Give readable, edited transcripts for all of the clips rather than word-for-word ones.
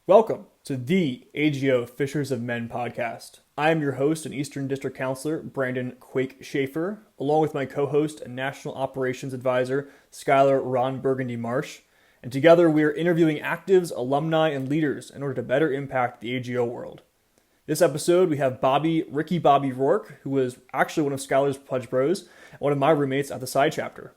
Welcome to the AGO Fischers of Men podcast. I am your host and Eastern District Counselor, Brandon Quake Schaefer, along with my co-host and National Operations Advisor, Skylar Ron Burgundy Marsh. And together we are interviewing actives, alumni, and leaders in order to better impact the AGO world. This episode, we have Bobby Ruark, who was actually one of Skylar's Pledge Bros and one of my roommates at the side chapter.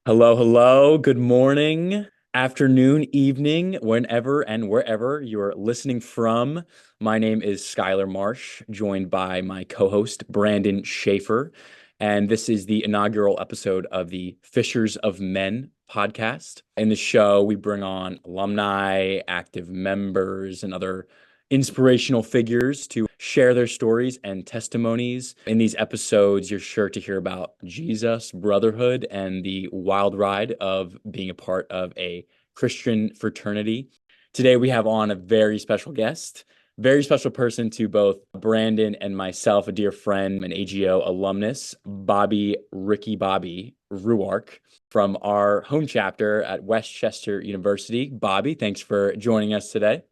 Hello, hello. Good morning, afternoon, evening, whenever and wherever you're listening from. My name is Skylar Marsh, joined by my co-host, Brandon Schaefer. And this is the inaugural episode of the Fischers of Men podcast. In the show, we bring on alumni, active members, and other inspirational figures to share their stories and testimonies. In these episodes, you're sure to hear about Jesus, brotherhood, and the wild ride of being a part of a Christian fraternity. Today, we have on a very special guest, very special person to both Brandon and myself, a dear friend, an AGO alumnus, Bobby Ruark from our home chapter at Westchester University. Bobby, thanks for joining us today.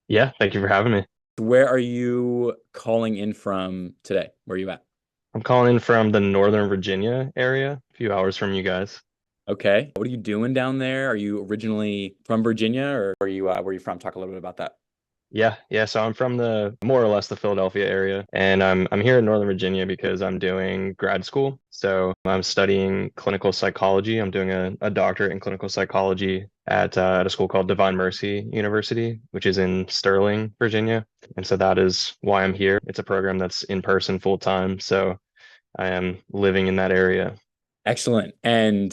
Yeah, thank you for having me. Where are you calling in from today? Where are you at? I'm calling in from the Northern Virginia area, a few hours from you guys. Okay. What are you doing down there? Are you originally from Virginia, or where are you from? Talk a little bit about that. Yeah. So I'm from the more or less the Philadelphia area, and I'm here in Northern Virginia because I'm doing grad school. So I'm studying clinical psychology. I'm doing a doctorate in clinical psychology at a school called Divine Mercy University, which is in Sterling, Virginia. And so that is why I'm here. It's a program that's in person full time. So I am living in that area. Excellent. And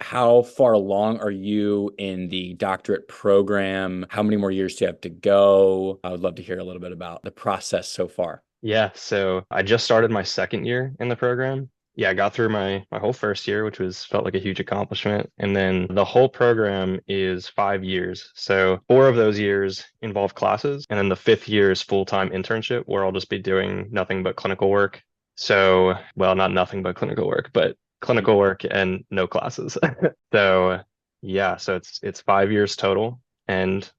how far along are you in the doctorate program? How many more years do you have to go? I would love to hear a little bit about the process so far. Yeah, so I just started my second year in the program. Yeah, I got through my whole first year, which was felt like a huge accomplishment. And then the whole program is 5 years. So four of those years involve classes, and then the fifth year is full-time internship where I'll just be doing nothing but clinical work. So, well, not nothing but clinical work, but clinical work and no classes. So yeah, so it's 5 years total and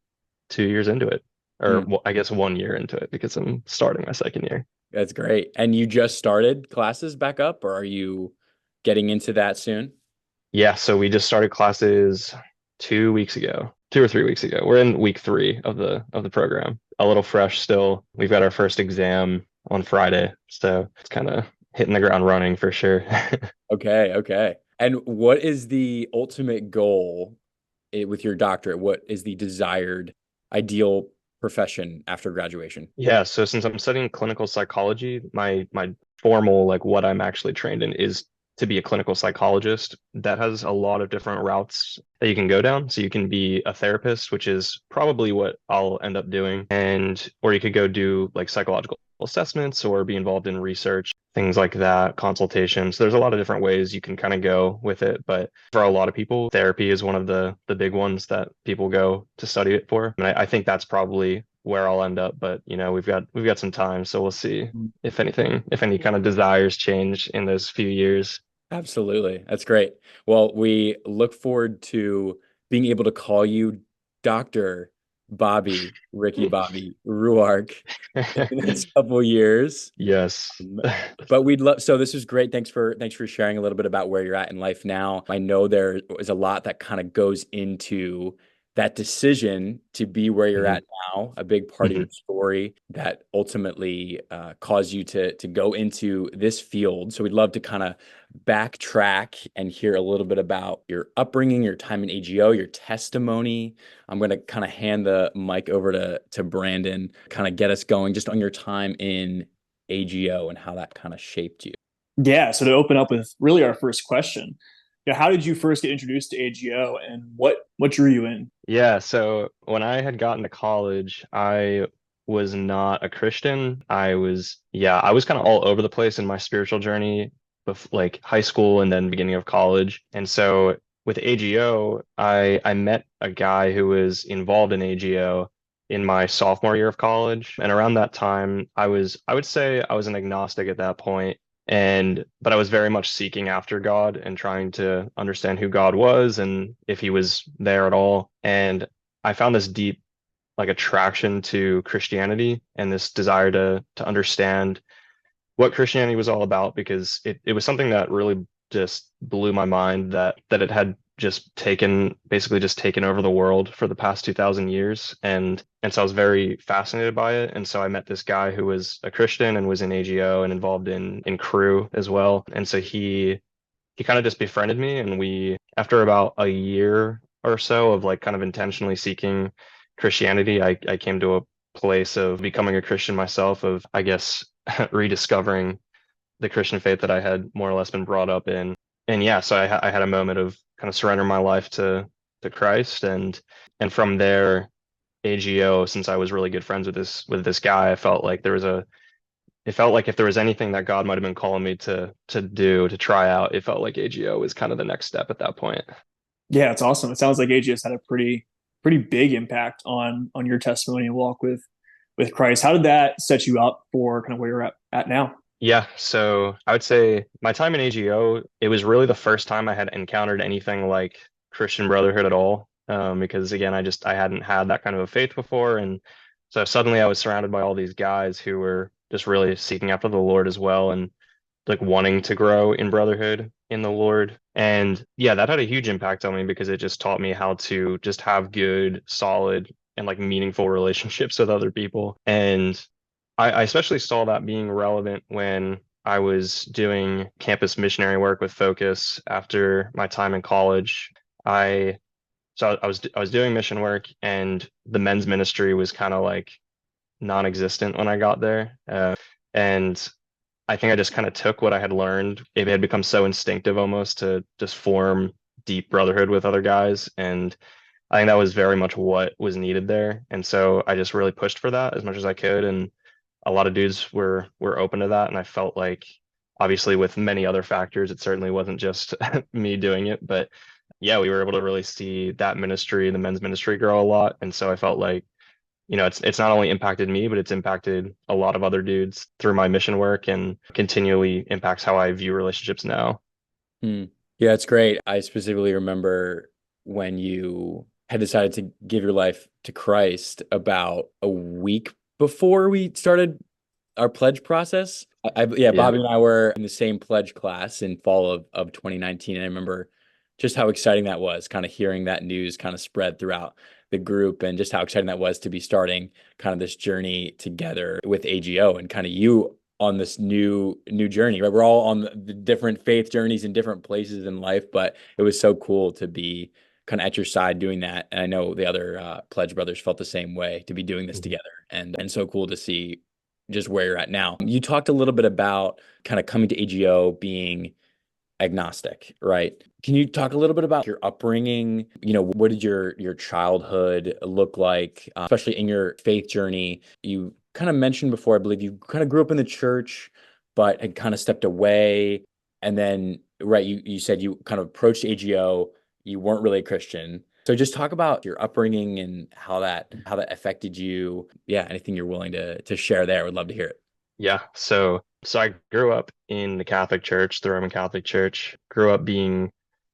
2 years into it. Or Mm, well, I guess 1 year into it because I'm starting my second year. that's great. And you just started classes back up, or are you getting into that soon? Yeah, so we just started classes 2 weeks ago, 2 or 3 weeks ago. We're in week three of the program. A little fresh still. We've got our first exam on Friday, so it's kind of hitting the ground running for sure. Okay, okay. And what is the ultimate goal with your doctorate? What is the desired ideal profession after graduation? Yeah, so since I'm studying clinical psychology, my formal like what I'm actually trained in is to be a clinical psychologist. That has a lot of different routes that you can go down. So you can be a therapist, which is probably what I'll end up doing, and or you could go do like psychological assessments or be involved in research, things like that, consultations. There's a lot of different ways you can kind of go with it, but for a lot of people, therapy is one of the big ones that people go to study it for. And I think that's probably where I'll end up, but we've got some time, so we'll see if anything, if any kind of desires change in those few years. Absolutely. That's great. Well, we look forward to being able to call you Dr. Bobby Ruark in the next couple of years. Yes. Um, But we'd love, so this is great. Thanks for sharing a little bit about where you're at in life now. I know there is a lot that kind of goes into that decision to be where you're Mhm, at now, a big part of your mhm. story that ultimately caused you to go into this field. So we'd love to kind of backtrack and hear a little bit about your upbringing, your time in AGO, your testimony. I'm going to kind of hand the mic over to Brandon, kind of get us going just on your time in AGO and how that kind of shaped you. Yeah, so to open up with really our first question, how did you first get introduced to AGO and what drew you in? Yeah, so when I had gotten to college, I was not a Christian. I was kind of all over the place in my spiritual journey, like high school and then beginning of college. And so with AGO, I met a guy who was involved in AGO in my sophomore year of college. And around that time, I would say I was an agnostic at that point. But I was very much seeking after God and trying to understand who God was and if he was there at all. And I found this deep like attraction to Christianity and this desire to understand what Christianity was all about, because it was something that really just blew my mind, that it had just basically just taken over the world for the past 2000 years. And so I was very fascinated by it. And so I met this guy who was a Christian and was in AGO and involved in crew as well. And so he kind of just befriended me, and we, after about a year or so of like kind of intentionally seeking Christianity, I came to a place of becoming a Christian myself, of, I guess, rediscovering the Christian faith that I had more or less been brought up in. And yeah, so I had a moment of kind of surrendering my life to Christ, and from there, AGO, since I was really good friends with this guy, I felt like it felt like if there was anything that God might have been calling me to try out, it felt like AGO was kind of the next step at that point. Yeah, it's awesome. It sounds like AGS had a pretty big impact on your testimony and walk with Christ. How did that set you up for kind of where you're at now? Yeah, so I would say my time in AGO, it was really the first time I had encountered anything like Christian Brotherhood at all. Because again, I hadn't had that kind of a faith before, and so suddenly I was surrounded by all these guys who were just really seeking after the Lord as well, and like wanting to grow in brotherhood in the Lord. And yeah, that had a huge impact on me, because it just taught me how to just have good, solid, and like meaningful relationships with other people. And I especially saw that being relevant when I was doing campus missionary work with Focus after my time in college. I I was doing mission work, and the men's ministry was kind of like non-existent when I got there. And I think I just kind of took what I had learned. It had become so instinctive almost to just form deep brotherhood with other guys. And I think that was very much what was needed there. And so I just really pushed for that as much as I could. And a lot of dudes were open to that. And I felt like, obviously with many other factors, it certainly wasn't just me doing it, but yeah, we were able to really see that ministry, the men's ministry, grow a lot. And so I felt like, it's not only impacted me, but it's impacted a lot of other dudes through my mission work, and continually impacts how I view relationships now. Hmm. Yeah, it's great. I specifically remember when you had decided to give your life to Christ about a week before we started our pledge process. Yeah, Yeah. Bobby and I were in the same pledge class in fall of 2019. And I remember just how exciting that was, kind of hearing that news kind of spread throughout the group, and just how exciting that was to be starting kind of this journey together with AGO, and kind of you on this new journey, right? We're all on the different faith journeys in different places in life, but it was so cool to be kind of at your side doing that. And I know the other pledge brothers felt the same way, to be doing this Mhm. together, and so cool to see just where you're at now. You talked a little bit about kind of coming to AGO being agnostic, right? Can you talk a little bit about your upbringing? What did your childhood look like, especially in your faith journey? You kind of mentioned before, I believe you kind of grew up in the church, but had kind of stepped away. And then, right, you said you kind of approached AGO, you weren't really a Christian. So just talk about your upbringing and how that affected you. Yeah, anything you're willing to share there. I would love to hear it. Yeah. So I grew up in the Catholic Church, the Roman Catholic Church. Grew up being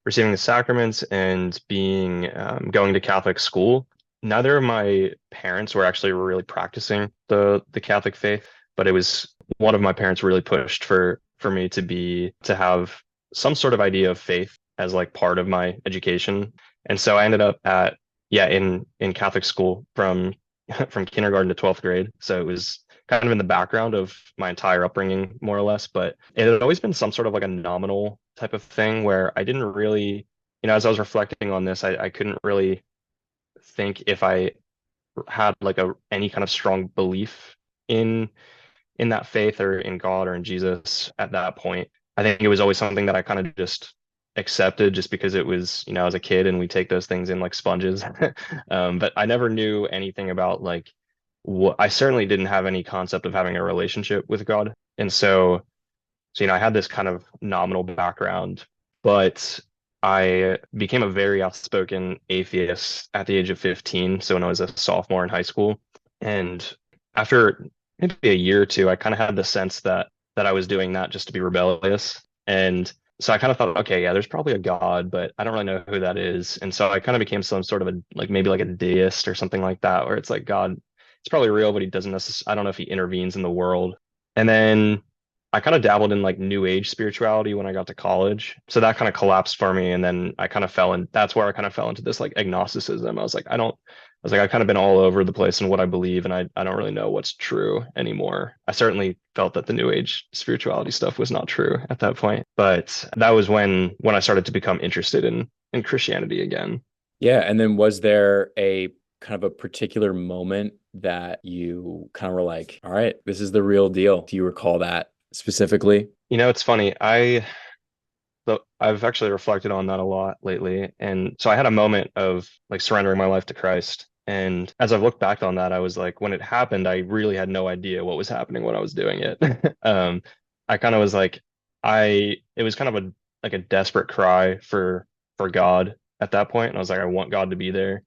receiving the sacraments and being going to Catholic school. Neither of my parents were actually really practicing the Catholic faith, but it was one of my parents really pushed for me to have some sort of idea of faith as like part of my education. And so I ended up at yeah in Catholic school from from kindergarten to 12th grade. So it was kind of in the background of my entire upbringing, more or less. But it had always been some sort of like a nominal type of thing, where I didn't really, as I was reflecting on this, I couldn't really think if I had like any kind of strong belief in in that faith, or in God, or in Jesus at that point. I think it was always something that I kind of just accepted, just because it was, as a kid, and we take those things in like sponges. But I never knew anything about like what, I certainly didn't have any concept of having a relationship with God. And so I had this kind of nominal background, but I became a very outspoken atheist at the age of 15. So when I was a sophomore in high school, and after maybe a year or two, I kind of had the sense that I was doing that just to be rebellious. And so I kind of thought, okay, yeah, there's probably a God, but I don't really know who that is. And so I kind of became some sort of a, like maybe like a deist or something like that, where it's like God, it's probably real, but he doesn't necessarily, I don't know if he intervenes in the world. And then I kind of dabbled in like new age spirituality when I got to college. So that kind of collapsed for me. And then I kind of fell in, that's where I kind of fell into this like agnosticism. I was like, I've kind of been all over the place in what I believe, and I don't really know what's true anymore. I certainly felt that the new age spirituality stuff was not true at that point. But that was when I started to become interested in Christianity again. Yeah. And then was there a kind of a particular moment that you kind of were like, all right, this is the real deal? Do you recall that specifically? It's funny. I've actually reflected on that a lot lately. And so I had a moment of like surrendering my life to Christ. And as I've looked back on that, I was like, when it happened, I really had no idea what was happening when I was doing it. I kind of was like, it was kind of like a desperate cry for God at that point. And I was like, I want God to be there,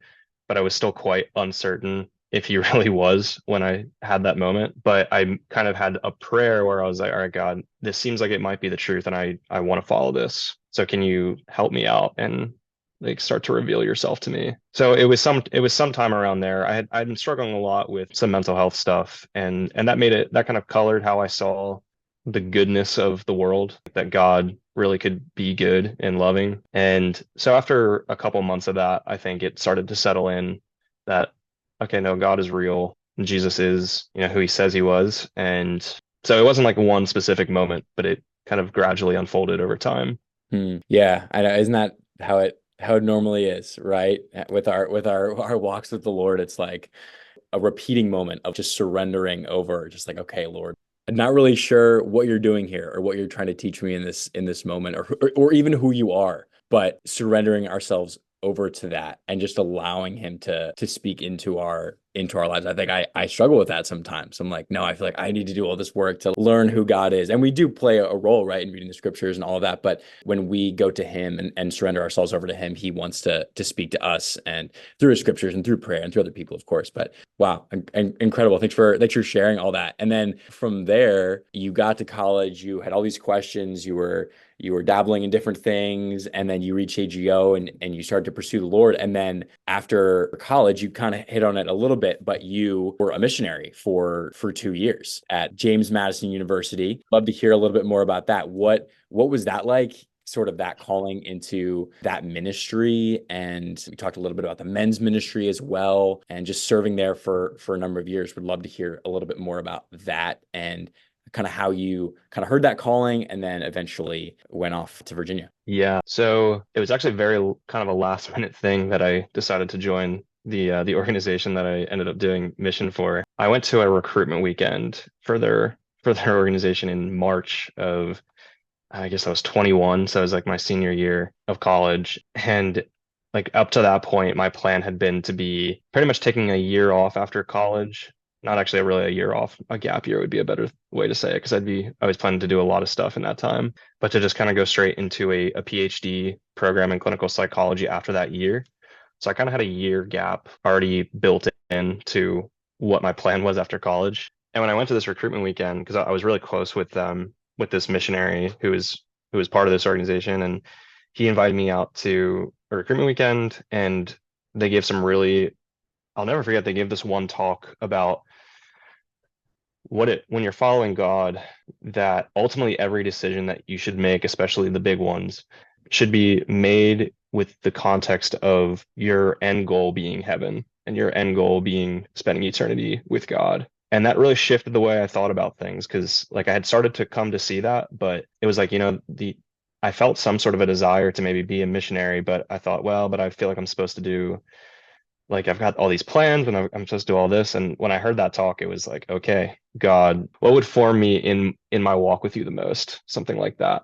but I was still quite uncertain if he really was when I had that moment. But I kind of had a prayer where I was like, all right, God, this seems like it might be the truth, and I want to follow this. So can you help me out and like start to reveal yourself to me? So it was some time around there. I'd been struggling a lot with some mental health stuff, and that kind of colored how I saw the goodness of the world, that God really could be good and loving. And so after a couple months of that, I think it started to settle in that, okay, no, God is real. And Jesus is, who he says he was. And so it wasn't like one specific moment, but it kind of gradually unfolded over time. Yeah, I know. Isn't that how it normally is, right? With our walks with the Lord, it's like a repeating moment of just surrendering over, just like, okay, Lord, I'm not really sure what you're doing here or what you're trying to teach me in this moment, or even who you are, but surrendering ourselves over to that and just allowing him to speak into our lives. I think I struggle with that sometimes. I'm like, no, I feel like I need to do all this work to learn who God is. And we do play a role, right, in reading the scriptures and all of that. But when we go to him and surrender ourselves over to him, he wants to speak to us, and through his scriptures and through prayer and through other people, of course. But wow, incredible. Thanks for sharing all that. And then from there, you got to college, you had all these questions, you were dabbling in different things, and then you reach AGO and you start to pursue the Lord. And then after college, you kind of hit on it a little bit, but you were a missionary for 2 years at James Madison University. Love to hear a little bit more about that. What was that like? Sort of that calling into that ministry, and we talked a little bit about the men's ministry as well, and just serving there for a number of years. Would love to hear a little bit more about that and kind of how you kind of heard that calling and then eventually went off to Virginia. Yeah. So it was actually very kind of a last minute thing that I decided to join the organization that I ended up doing mission for. I went to a recruitment weekend for their organization in March of, I guess I was 21, so it was like my senior year of college. And like up to that point, my plan had been to be pretty much taking a year off after college. Not actually really a year off, a gap year would be a better way to say it, because I was planning to do a lot of stuff in that time, but to just kind of go straight into a PhD program in clinical psychology after that year. So I kind of had a year gap already built into what my plan was after college. And when I went to this recruitment weekend, because I was really close with this missionary who was part of this organization, and he invited me out to a recruitment weekend, and they gave some really, I'll never forget, they gave this one talk about when you're following God, that ultimately every decision that you should make, especially the big ones, should be made with the context of your end goal being heaven and your end goal being spending eternity with God. And that really shifted the way I thought about things, because like I had started to come to see that, but it was like, I felt some sort of a desire to maybe be a missionary, but I thought, well, but I feel like I'm supposed to do, like I've got all these plans and I'm supposed to do all this. And when I heard that talk, it was like, okay, God, what would form me in my walk with you the most? Something like that,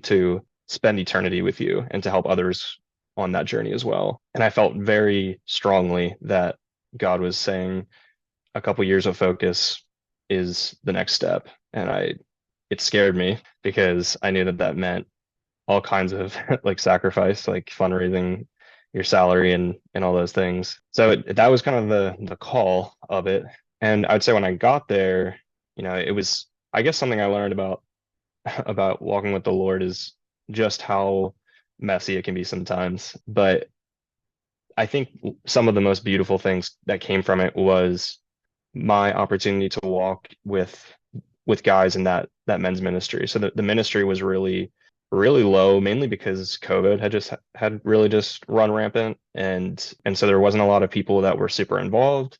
to spend eternity with you and to help others on that journey as well. And I felt very strongly that God was saying a couple years of focus is the next step. And it scared me, because I knew that that meant all kinds of like sacrifice, like fundraising your salary and all those things. So that was kind of the call of it. And I'd say when I got there, it was, I guess, something I learned about about walking with the Lord is just how messy it can be sometimes. But I think some of the most beautiful things that came from it was my opportunity to walk with guys in that men's ministry. So the ministry was really low, mainly because COVID had really just run rampant, and so there wasn't a lot of people that were super involved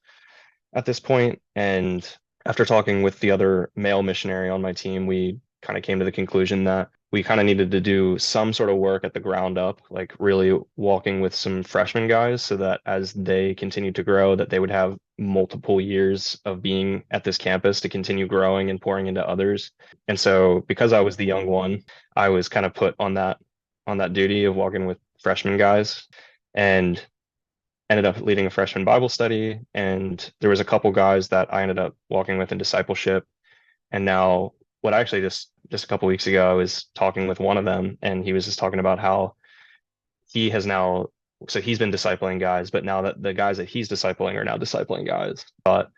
at this point. And after talking with the other male missionary on my team, we kind of came to the conclusion that we kind of needed to do some sort of work at the ground up, like really walking with some freshman guys so that as they continue to grow, that they would have multiple years of being at this campus to continue growing and pouring into others. And so because I was the young one, I was kind of put on that duty of walking with freshman guys, and ended up leading a freshman Bible study. And there was a couple guys that I ended up walking with in discipleship. And now what I actually just a couple weeks ago, I was talking with one of them, and he was just talking about how he has now, so he's been discipling guys, but now that the guys that he's discipling are now discipling guys. But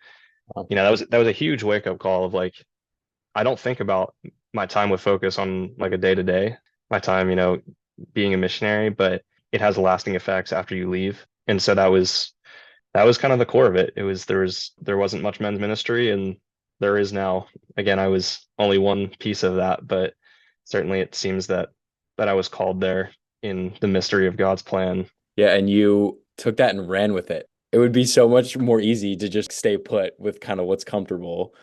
that was a huge wake up call of like, I don't think about my time with Focus on like a day to day, my time, being a missionary, but it has lasting effects after you leave. And so that was kind of the core of it. There wasn't much men's ministry, and there is now. Again, I was only one piece of that, but certainly it seems that I was called there in the mystery of God's plan. Yeah, and you took that and ran with it. It would be so much more easy to just stay put with kind of what's comfortable,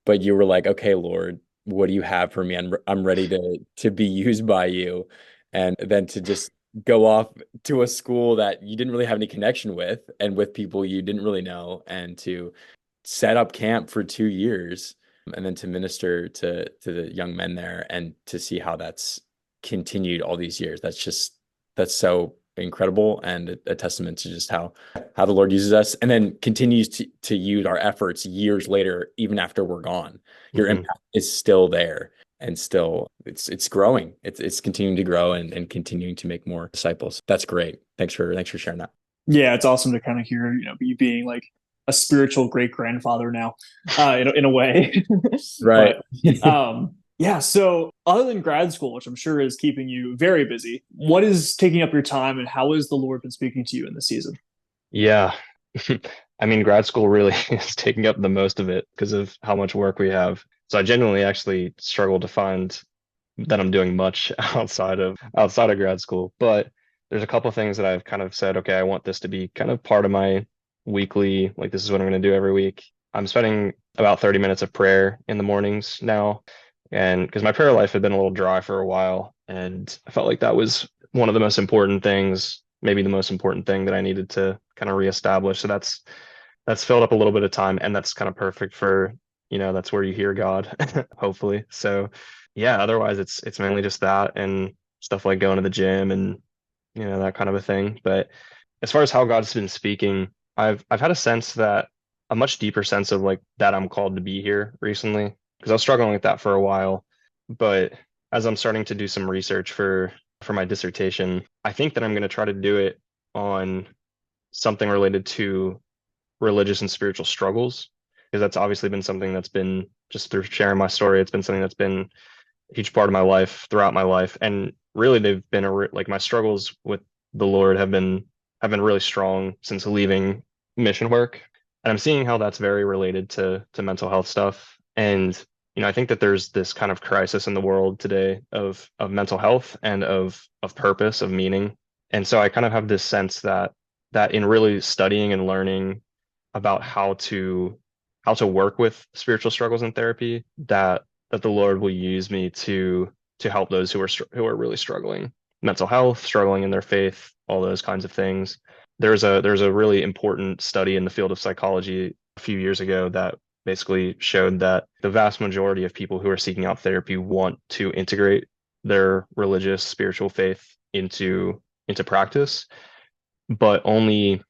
but you were like, "Okay, Lord, what do you have for me? I'm ready to be used by you." And then to just go off to a school that you didn't really have any connection with and with people you didn't really know, and to set up camp for 2 years and then to minister to the young men there and to see how that's continued all these years. That's so incredible, and a testament to just how the Lord uses us and then continues to use our efforts years later, even after we're gone. Your impact is still there, and still it's growing. It's continuing to grow and continuing to make more disciples. That's great. Thanks for sharing that. Yeah, it's awesome to kind of hear, you being like a spiritual great grandfather now, in a way. Right. But yeah, so other than grad school, which I'm sure is keeping you very busy, what is taking up your time, and how has the Lord been speaking to you in this season? Yeah. I mean, grad school really is taking up the most of it because of how much work we have. So I genuinely actually struggle to find that I'm doing much outside of grad school. But there's a couple of things that I've kind of said, okay, I want this to be kind of part of my weekly, like this is what I'm going to do every week. I'm spending about 30 minutes of prayer in the mornings now. And because my prayer life had been a little dry for a while, and I felt like that was one of the most important things, maybe the most important thing that I needed to kind of reestablish. So that's filled up a little bit of time, and that's kind of perfect for, that's where you hear God, hopefully. So yeah, otherwise it's mainly just that and stuff like going to the gym and that kind of a thing. But as far as how God's been speaking, I've had a much deeper sense of like that I'm called to be here recently, because I was struggling with that for a while. But as I'm starting to do some research for my dissertation, I think that I'm going to try to do it on something related to religious and spiritual struggles, because that's obviously been something that's been, just through sharing my story, it's been something that's been a huge part of my life throughout my life. And really they've been like my struggles with the Lord have been really strong since leaving mission work. And I'm seeing how that's very related to mental health stuff. And I think that there's this kind of crisis in the world today of mental health and of purpose, of meaning. And so I kind of have this sense that in really studying and learning about how to work with spiritual struggles in therapy, that the Lord will use me to help those who are really struggling, mental health, struggling in their faith, all those kinds of things. There's a really important study in the field of psychology a few years ago that basically showed that the vast majority of people who are seeking out therapy want to integrate their religious spiritual faith into practice, but only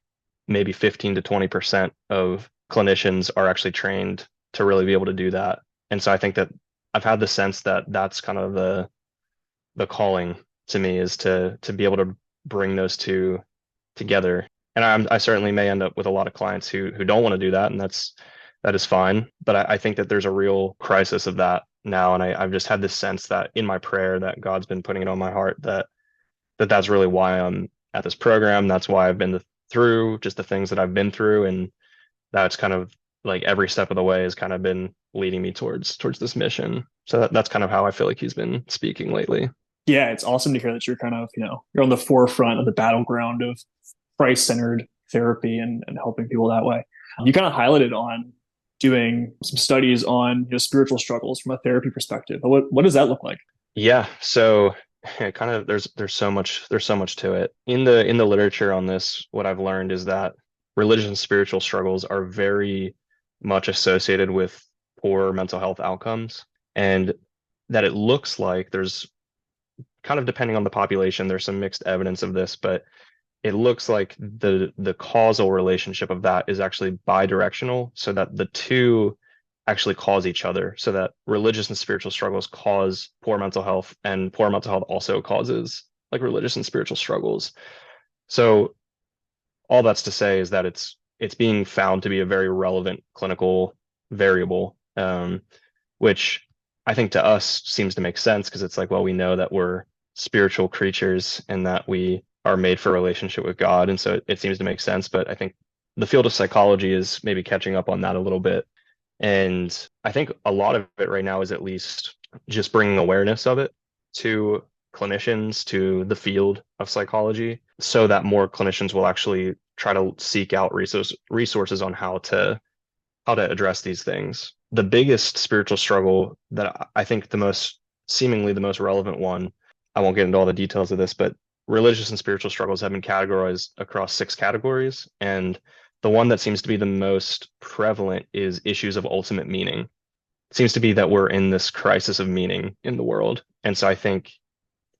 maybe 15 to 20% of clinicians are actually trained to really be able to do that. And so I think that I've had the sense that that's kind of the calling to me, is to be able to bring those two together. And I certainly may end up with a lot of clients who don't want to do that, and that is fine. But I think that there's a real crisis of that now. And I've just had this sense that in my prayer that God's been putting it on my heart that's really why I'm at this program. That's why I've been through just the things that I've been through. And that's kind of like every step of the way has kind of been leading me towards this mission. So that's kind of how I feel like he's been speaking lately. Yeah, it's awesome to hear that you're kind of, you're on the forefront of the battleground of Christ-centered therapy and helping people that way. You kind of highlighted on doing some studies on spiritual struggles from a therapy perspective. What does that look like? Yeah, so it kind of there's so much to it. In the literature on this, what I've learned is that religious and spiritual struggles are very much associated with poor mental health outcomes, and that it looks like there's kind of depending on the population, there's some mixed evidence of this, but it looks like the causal relationship of that is actually bidirectional, so that the two actually cause each other, so that religious and spiritual struggles cause poor mental health, and poor mental health also causes like religious and spiritual struggles. So all that's to say is that it's being found to be a very relevant clinical variable, which I think to us seems to make sense because it's like, well, we know that we're spiritual creatures and that we are made for a relationship with God. And so it seems to make sense. But I think the field of psychology is maybe catching up on that a little bit. And I think a lot of it right now is at least just bringing awareness of it to clinicians, to the field of psychology, so that more clinicians will actually try to seek out resources on how to address these things. The biggest spiritual struggle that I think seemingly the most relevant one, I won't get into all the details of this, but religious and spiritual struggles have been categorized across 6 categories. And the one that seems to be the most prevalent is issues of ultimate meaning. It seems to be that we're in this crisis of meaning in the world. And so I think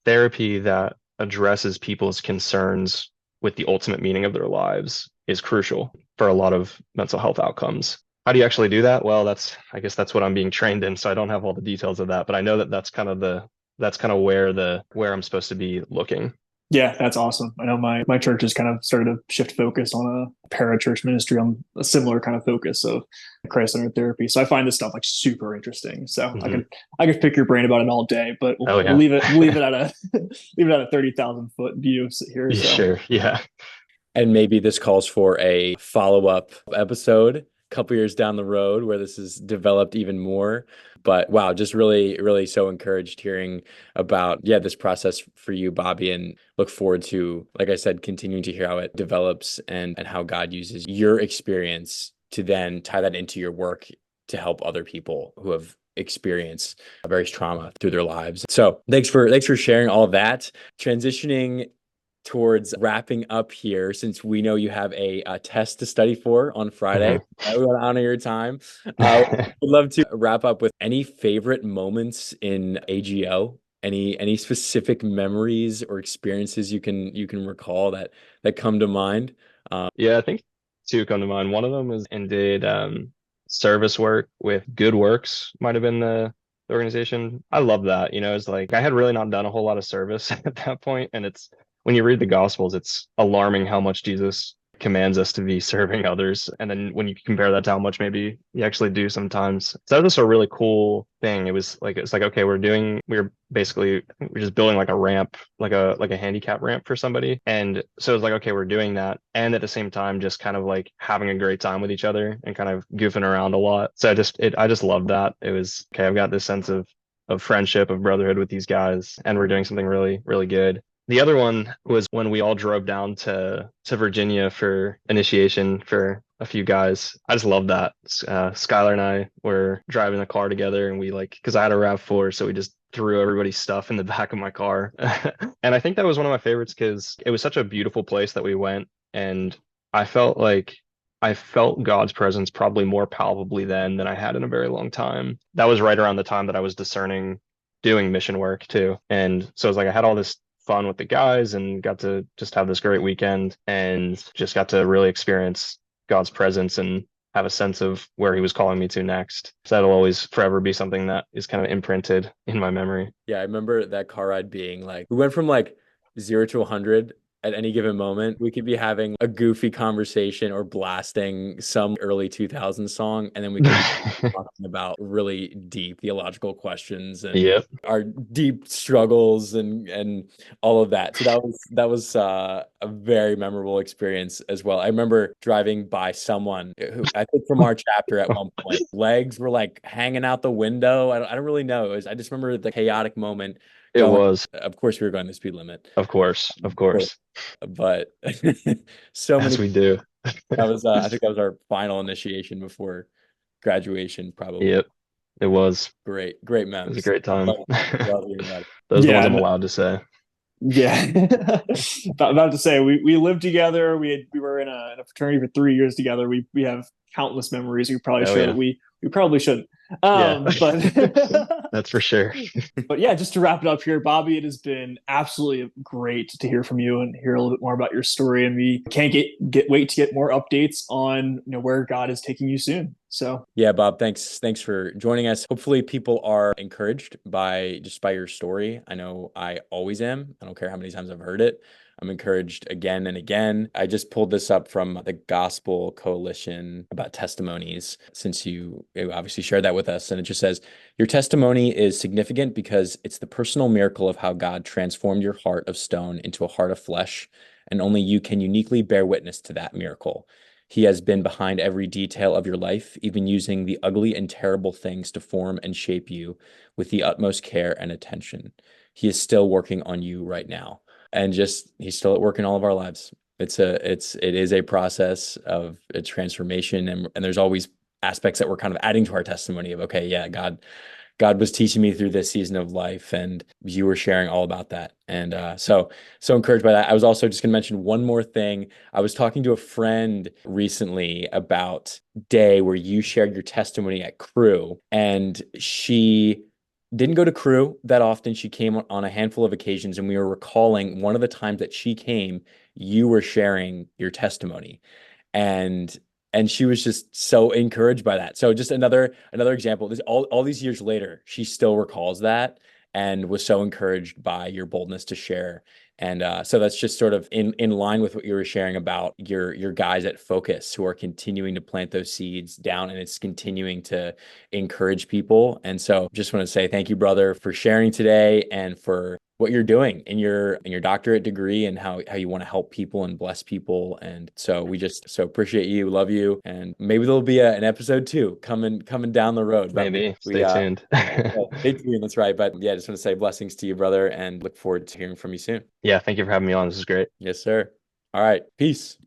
therapy that addresses people's concerns with the ultimate meaning of their lives is crucial for a lot of mental health outcomes. How do you actually do that? Well, I guess that's what I'm being trained in, so I don't have all the details of that, but I know that that's kind of where I'm supposed to be looking. Yeah, that's awesome. I know my church has kind of started to shift focus on a parachurch ministry on a similar kind of focus of Christ-centered therapy. So I find this stuff like super interesting. So Mm-hmm. I could pick your brain about it all day, but Oh yeah. we'll leave it at a leave it at a 30,000-foot view here. Yeah, So sure. Yeah. And maybe this calls for a follow-up episode a couple years down the road where this is developed even more. But wow, just really, really so encouraged hearing about, this process for you, Bobby, and look forward to, like I said, continuing to hear how it develops and how God uses your experience to then tie that into your work to help other people who have experienced various trauma through their lives. So thanks for sharing all that. Transitioning towards wrapping up here, since we know you have a test to study for on Friday. We want to honor your time. Would love to wrap up with any favorite moments in AGO, any specific memories or experiences you can recall that come to mind. Yeah, I think 2 come to mind. One of them is and did service work with Good Works, might have been the organization. I love that. It's like I had really not done a whole lot of service at that point, and it's when you read the Gospels, it's alarming how much Jesus commands us to be serving others. And then when you compare that to how much maybe you actually do sometimes. So that was just a really cool thing. It's like, okay, we're just building like a ramp, like a handicap ramp for somebody. And so it was like, okay, we're doing that. And at the same time, just kind of like having a great time with each other and kind of goofing around a lot. So I just loved that. It was, okay, I've got this sense of friendship, of brotherhood with these guys, and we're doing something really, really good. The other one was when we all drove down to Virginia for initiation for a few guys. I just love that. Skylar and I were driving the car together, and we because I had a RAV4, so we just threw everybody's stuff in the back of my car. And I think that was one of my favorites because it was such a beautiful place that we went, and I felt God's presence probably more palpably then than I had in a very long time. That was right around the time that I was discerning doing mission work too. And so it was like I had all this fun with the guys and got to just have this great weekend and just got to really experience God's presence and have a sense of where he was calling me to next. So that'll always forever be something that is kind of imprinted in my memory. Yeah, I remember that car ride being like, we went from like 0 to 100 at any given moment. We could be having a goofy conversation or blasting some early 2000s song, and then we could be talking about really deep theological questions and Yep. our deep struggles and all of that. So that was a very memorable experience as well. I remember driving by someone who I think from our chapter at one point, legs were like hanging out the window. I don't really know. I just remember the chaotic moment It going. was. Of course, we were going the speed limit. Of course. Of course. But so As many. we do. That was I think that was our final initiation before graduation, probably. Yep. It was. Great It was a memes. great time. Love hearing about it. Those are the ones Yeah, I'm allowed to say. yeah. About to say we lived together. We were in a fraternity for 3 years together. We have countless memories. We probably Oh should. yeah. We probably shouldn't. Yeah. But That's for sure. but yeah, just to wrap it up here, Bobby, it has been absolutely great to hear from you and hear a little bit more about your story. And we can't wait to get more updates on where God is taking you soon. So Yeah, Bob, thanks for joining us. Hopefully people are encouraged by your story. I know I always am. I don't care how many times I've heard it. I'm encouraged again and again. I just pulled this up from the Gospel Coalition about testimonies, since you obviously shared that with us. And it just says, your testimony is significant because it's the personal miracle of how God transformed your heart of stone into a heart of flesh, and only you can uniquely bear witness to that miracle. He has been behind every detail of your life, even using the ugly and terrible things to form and shape you with the utmost care and attention. He is still working on you right now. And just he's still at work in all of our lives. It is a process of a transformation, and there's always aspects that we're kind of adding to our testimony of, okay, yeah, God was teaching me through this season of life, and you were sharing all about that. And so encouraged by that. I was also just going to mention one more thing. I was talking to a friend recently about day where you shared your testimony at Crew, and she didn't go to Crew that often. She came on a handful of occasions, and we were recalling one of the times that she came, you were sharing your testimony. And she was just so encouraged by that. So just another example. This all these years later, she still recalls that and was so encouraged by your boldness to share. And so that's just sort of in line with what you were sharing about your guys at Focus, who are continuing to plant those seeds down, and it's continuing to encourage people. And so just want to say thank you, brother, for sharing today and for what you're doing in your doctorate degree, and how you want to help people and bless people. And so we just so appreciate you, love you, and maybe there'll be an episode 2 coming down the road. But Maybe. we Stay tuned. stay tuned. That's right. But yeah, just want to say blessings to you, brother, and look forward to hearing from you soon. Yeah, thank you for having me on. This is great. Yes, sir. All right. Peace.